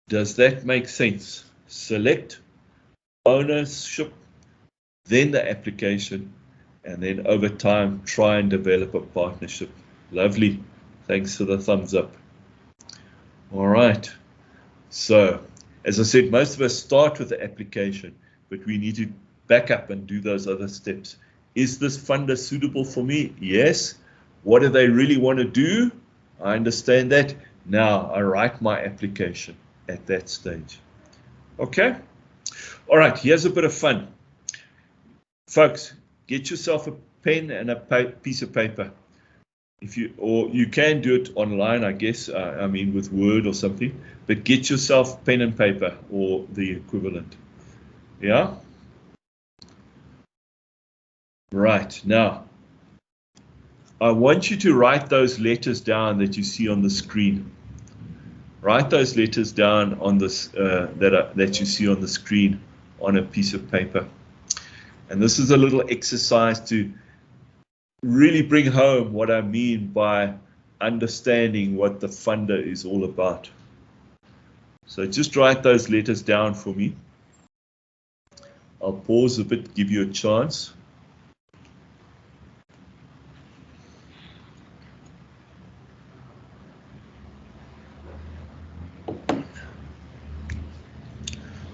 Does that make sense? Select ownership, then the application, and then over time try and develop a partnership. Lovely. Thanks for the thumbs up. All right. So, as I said, most of us start with the application, but we need to back up and do those other steps. Is this funder suitable for me? Yes. What do they really want to do? I understand that. Now I write my application at that stage. Okay? All right, here's a bit of fun. Folks, get yourself a pen and a piece of paper. Or you can do it online, I guess, I mean with Word or something, but get yourself pen and paper or the equivalent. Yeah? Right, now, I want you to write those letters down that you see on the screen. Write those letters down on this that you see on the screen on a piece of paper. And this is a little exercise to really bring home what I mean by understanding what the funder is all about. So just write those letters down for me. I'll pause a bit, give you a chance.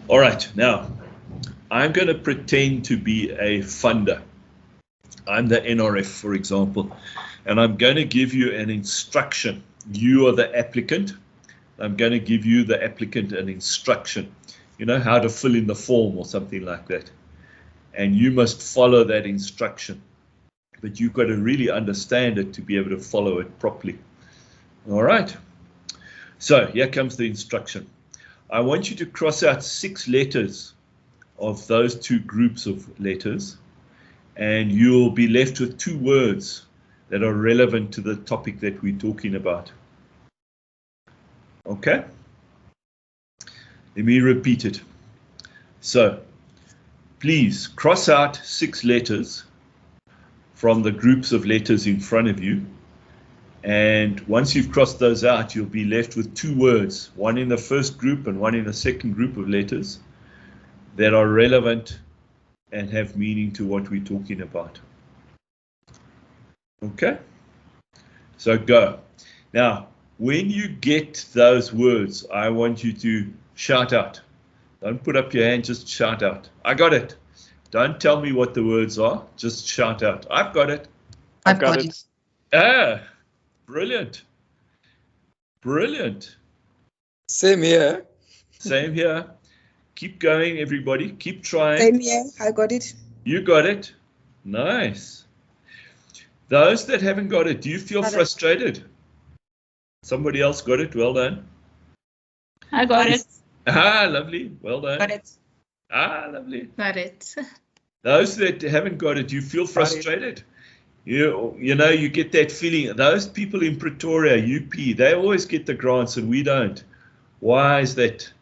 All right, now I'm going to pretend to be a funder. I'm the NRF, for example, and I'm going to give you an instruction. You are the applicant. I'm going to give you, the applicant, an instruction. You know, how to fill in the form or something like that. And you must follow that instruction. But you've got to really understand it to be able to follow it properly. All right. So here comes the instruction. I want you to cross out 6 letters of those 2 groups of letters, and you'll be left with 2 words that are relevant to the topic that we're talking about. Okay? Let me repeat it. So, please cross out 6 letters from the groups of letters in front of you. And once you've crossed those out, you'll be left with 2 words, one in the first group and one in the second group of letters that are relevant and have meaning to what we're talking about. Okay? So go. Now, when you get those words, I want you to shout out. Don't put up your hand, just shout out. I got it. Don't tell me what the words are, just shout out. I've got it. I've got it. Ah, brilliant. Brilliant. Same here. Same here. Keep going, everybody. Keep trying. Same here. I got it. You got it. Nice. Those that haven't got it, do you feel frustrated? Somebody else got it. Well done. I got it. Ah, lovely. Well done. Got it. Ah, lovely. Got it. Those that haven't got it, do you feel frustrated? You know, you get that feeling. Those people in Pretoria, UP, they always get the grants and we don't. Why is that?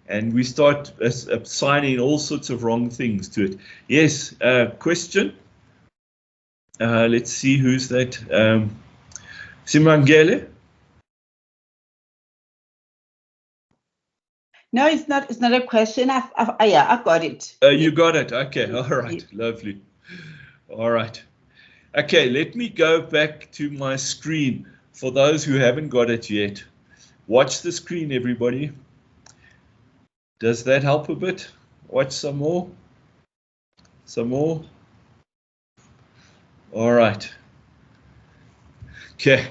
And we start assigning all sorts of wrong things to it. Yes, question. Let's see who's that. Simangele? No, it's not. It's not a question. Yeah, I've got it. You got it. Okay. All right. Lovely. All right. Okay. Let me go back to my screen for those who haven't got it yet. Watch the screen, everybody. Does that help a bit? Watch some more. Some more. All right. Okay.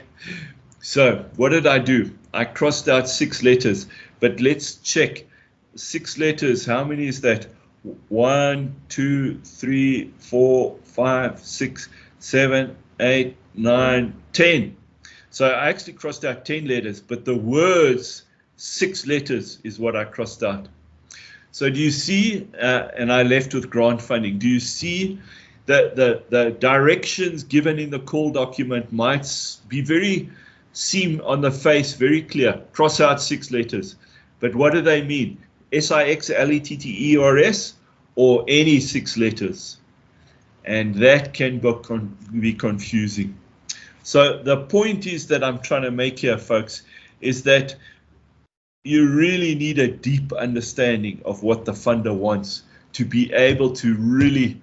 So what did I do? I crossed out 6 letters, but let's check. 6 letters, how many is that? 1, 2, 3, 4, 5, 6, 7, 8, 9, 10. So I actually crossed out 10 letters, but the words 6 letters is what I crossed out. So do you see, and I left with grant funding, do you see the directions given in the call document might be seem on the face very clear. Cross out 6 letters. But what do they mean? S-I-X-L-E-T-T-E-R-S or any 6 letters? And that can be confusing. So the point is that I'm trying to make here, folks, is that you really need a deep understanding of what the funder wants to be able to really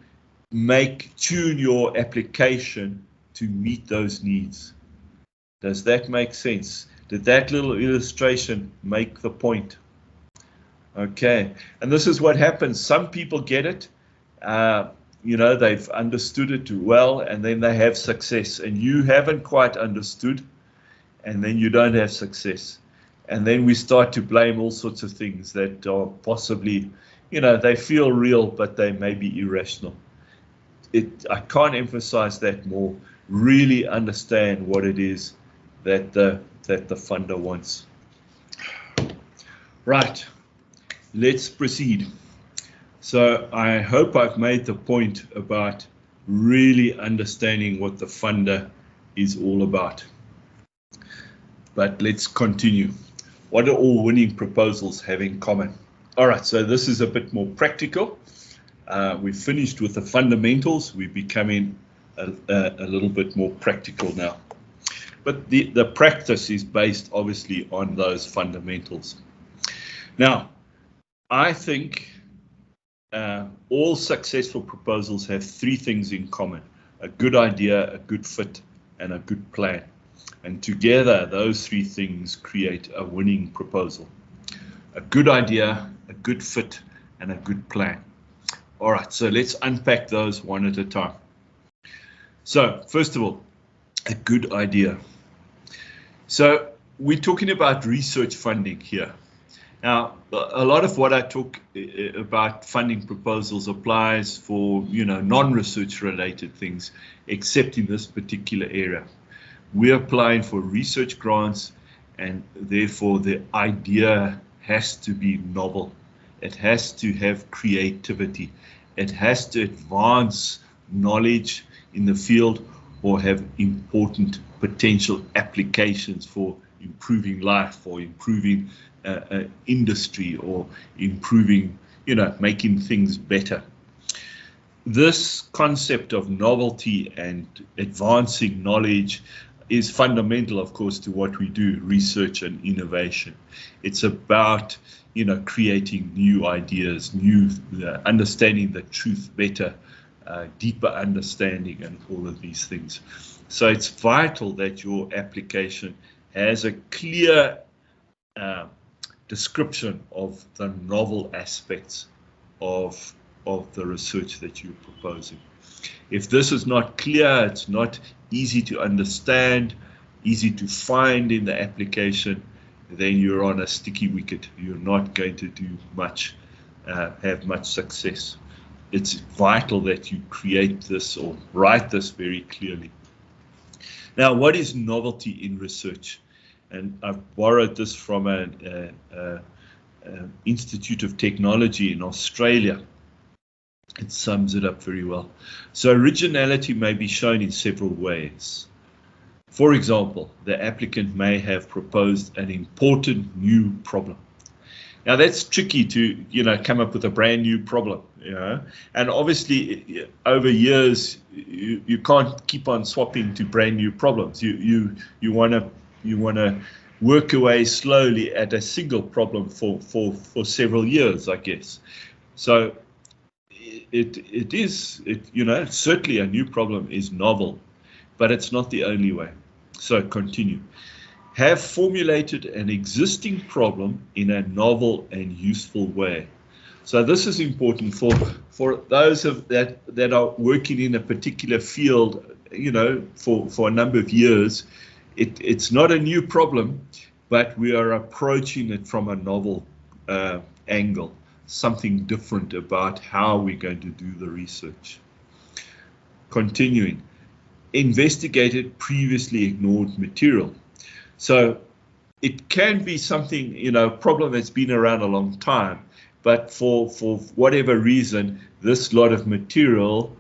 tune your application to meet those needs. Does that make sense? Did that little illustration make the point? Okay, and this is what happens. Some people get it, you know, they've understood it well, and then they have success, and you haven't quite understood, and then you don't have success. And then we start to blame all sorts of things that are possibly, you know, they feel real, but they may be irrational. I can't emphasize that more. Really understand what it is that the funder wants. Right, let's proceed. So I hope I've made the point about really understanding what the funder is all about. But let's continue. What do all winning proposals have in common? All right, so this is a bit more practical. We've finished with the fundamentals. We're becoming a little bit more practical now. But the practice is based obviously on those fundamentals. Now, I think all successful proposals have three things in common: a good idea, a good fit, and a good plan. And together, those three things create a winning proposal. A good idea, a good fit, and a good plan. All right, so let's unpack those one at a time. So, first of all, a good idea. So, we're talking about research funding here. Now, a lot of what I talk about funding proposals applies for, you know, non-research related things, except in this particular area. We're applying for research grants, and therefore the idea has to be novel. It has to have creativity. It has to advance knowledge in the field or have important potential applications for improving life or improving industry or improving, you know, making things better. This concept of novelty and advancing knowledge is fundamental, of course, to what we do, research and innovation. It's about, you know, creating new ideas, understanding the truth better, deeper understanding, and all of these things. So it's vital that your application has a clear description of the novel aspects of the research that you're proposing. If this is not clear, it's not easy to understand, easy to find in the application, then you're on a sticky wicket. You're not going to do much, have much success. It's vital that you create this or write this very clearly. Now, what is novelty in research? And I've borrowed this from an Institute of Technology in Australia. It sums it up very well. So originality may be shown in several ways. For example, the applicant may have proposed an important new problem. Now that's tricky to, you know, come up with a brand new problem, you know, and obviously over years you can't keep on swapping to brand new problems. You want to work away slowly at a single problem for several years, I guess. So it is, you know, certainly a new problem is novel, but it's not the only way. So continue. Have formulated an existing problem in a novel and useful way. So this is important for those that are working in a particular field, you know, for a number of years. It's not a new problem, but we are approaching it from a novel angle, something different about how we're going to do the research. Continuing, investigated previously ignored material. So it can be something, you know, a problem that's been around a long time, but for whatever reason, this lot of material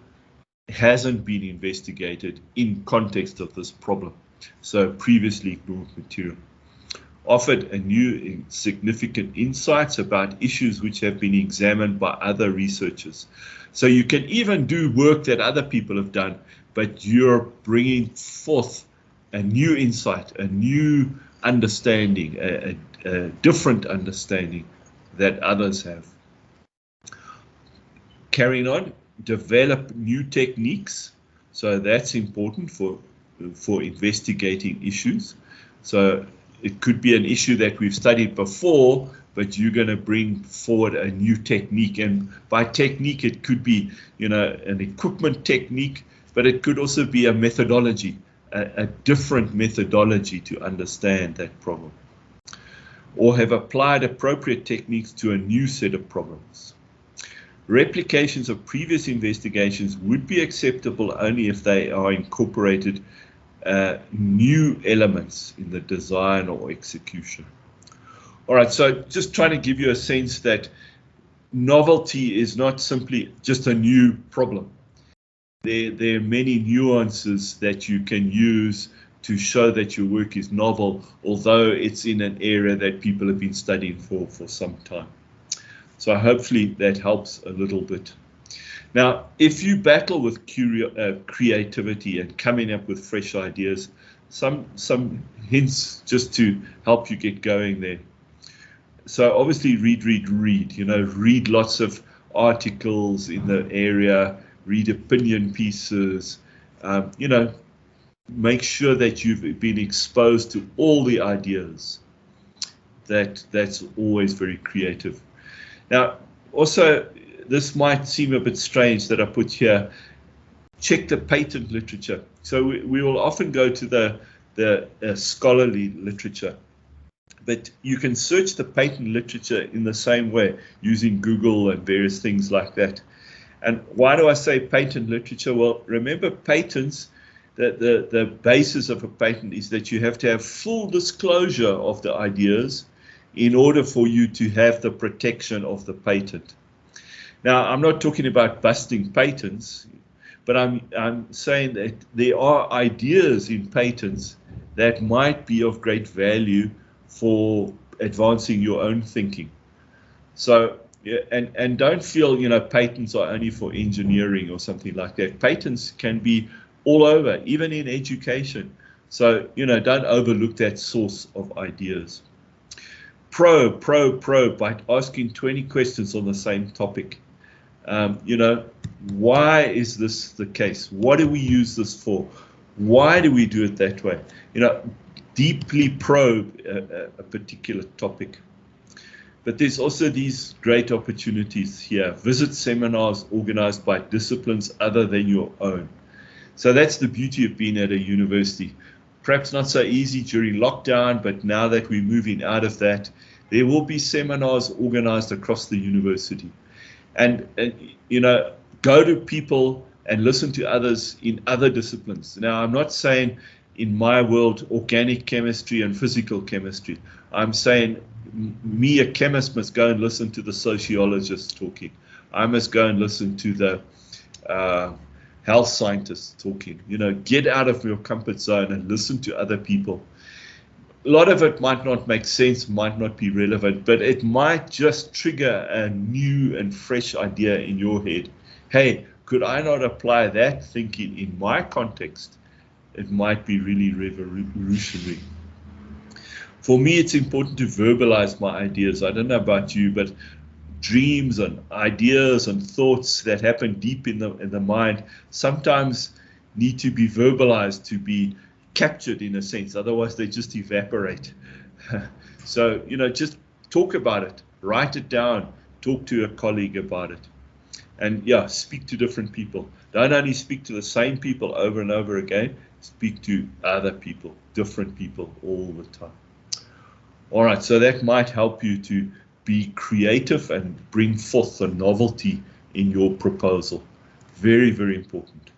hasn't been investigated in context of this problem. So previously ignored material. Offered a new significant insights about issues which have been examined by other researchers. So you can even do work that other people have done, but you're bringing forth a new insight, a new understanding, a different understanding that others have. Carrying on, develop new techniques. So that's important for investigating issues. So it could be an issue that we've studied before, but you're going to bring forward a new technique. And by technique, it could be, an equipment technique, but it could also be a methodology, a different methodology to understand that problem. Or have applied appropriate techniques to a new set of problems. Replications of previous investigations would be acceptable only if they are incorporated new elements in the design or execution. All right, so just trying to give you a sense that novelty is not simply just a new problem. There are many nuances that you can use to show that your work is novel, although it's in an area that people have been studying for some time. So hopefully that helps a little bit. Now, if you battle with creativity and coming up with fresh ideas, some hints just to help you get going there. So obviously read. Read lots of articles in the area, read opinion pieces, make sure that you've been exposed to all the ideas. That's always very creative. Now, also, this might seem a bit strange that I put here, check the patent literature. So we will often go to the scholarly literature, but you can search the patent literature in the same way using Google and various things like that. And why do I say patent literature? Well, remember patents, the basis of a patent is that you have to have full disclosure of the ideas in order for you to have the protection of the patent. Now, I'm not talking about busting patents, but I'm saying that there are ideas in patents that might be of great value for advancing your own thinking. So, and don't feel, patents are only for engineering or something like that. Patents can be all over, even in education. So, don't overlook that source of ideas. Probe by asking 20 questions on the same topic. Why is this the case? What do we use this for? Why do we do it that way? Deeply probe a particular topic. But there's also these great opportunities here. Visit seminars organized by disciplines other than your own. So that's the beauty of being at a university. Perhaps not so easy during lockdown, but now that we're moving out of that, there will be seminars organized across the university. And go to people and listen to others in other disciplines. Now, I'm not saying in my world organic chemistry and physical chemistry. I'm saying me, a chemist, must go and listen to the sociologists talking. I must go and listen to the health scientists talking. Get out of your comfort zone and listen to other people. A lot of it might not make sense, might not be relevant, but it might just trigger a new and fresh idea in your head. Hey, could I not apply that thinking in my context? It might be really revolutionary. For me, it's important to verbalize my ideas. I don't know about you, but dreams and ideas and thoughts that happen deep in the mind sometimes need to be verbalized, to be captured in a sense. Otherwise, they just evaporate. So, just talk about it, write it down, talk to a colleague about it. And speak to different people. Don't only speak to the same people over and over again, speak to other people, different people all the time. All right, so that might help you to be creative and bring forth the novelty in your proposal. Very, very important.